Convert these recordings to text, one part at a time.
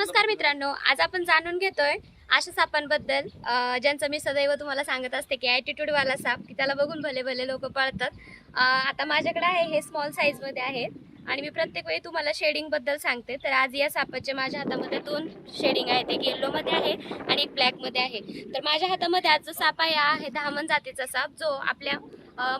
नमस्कार मित्रांनो, आज आपण जाणून घेतोय अशा सापांबद्दल ज्यांचं मी सदैव तुम्हाला सांगत असते की ॲटिट्यूड वाला साप, की त्याला बघून भले भले लोक पळतात. आता माझ्याकडे आहे, हे स्मॉल साईजमध्ये आहे आणि मी प्रत्येक वेळी तुम्हाला शेडिंगबद्दल सांगते. तर आज या सापाचे माझ्या हातामध्ये 2 शेडिंग आहेत, एक येल्लोमध्ये आहे आणि एक ब्लॅकमध्ये आहे. तर माझ्या हातामध्ये आज जो साप आहे धामण जातीचा साप, जो आपल्या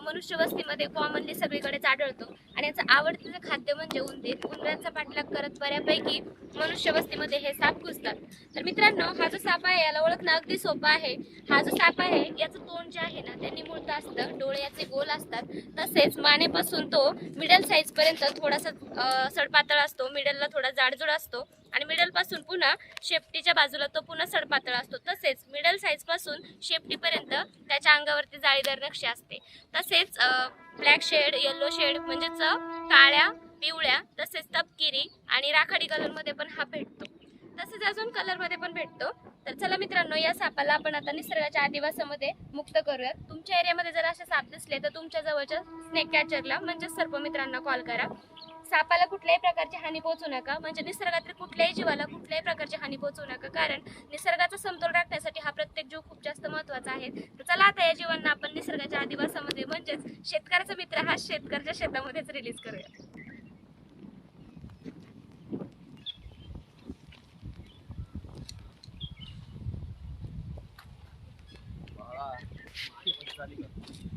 मनुष्य वस्तीमध्ये कॉमनली सगळीकडेच आढळतो आणि याचं आवडतीचं खाद्य म्हणजे उंदीर. उंदरांचा पाठलाग करत बऱ्यापैकी मनुष्य वस्तीमध्ये हे साप घुसतात. तर मित्रांनो, हा जो साप आहे याला ओळखणं अगदी सोपं आहे. हा जो साप आहे याचं तोंड जे आहे ना ते निमुळतं असतं, डोळे याचे गोल असतात, तसेच मानेपासून तो मिडल साईज पर्यंत थोडासा सडपातळ असतो, मिडलला थोडा जाडजूड असतो आणि मिडल पासून पुन्हा शेपटीच्या बाजूला तो पुन्हा सडपातळ असतो. तसेच मिडल साईज पासून शेपटीपर्यंत त्याच्या अंगावरती जाळीदार नक्षी असते. तसेच ब्लॅक शेड, येलो शेड म्हणजेच काळ्या, पिवळ्या, तसेच तपकिरी आणि राखाडी कलर मध्ये पण हा भेटतो. तसेच अजून कलर मध्ये पण भेटतो. तर चला मित्रांनो, या सापाला आपण आता निसर्गाच्या अधिवासामध्ये मुक्त करूयात. तुमच्या एरियामध्ये जर असे साप दिसले तर तुमच्या जवळच्या स्नेक कॅचरला म्हणजे सर्पमित्रांना कॉल करा. सापाला कुठल्याही प्रकारची हानी पोहोचू नका, म्हणजे निसर्गातील कुठल्याही जीवाला कुठल्याही प्रकारची हानी पोहोचू नका, कारण निसर्गाचा समतोल राखण्यासाठी हा प्रत्येक जीव खूप जास्त महत्त्वाचा आहे. तर चला आता या जीवांना आपण निसर्गाच्या अधिवासामध्ये म्हणजेच शेतकऱ्याचा मित्र हा शेतकऱ्याच्या शेतामध्येच रिलीज करूया. झाली का?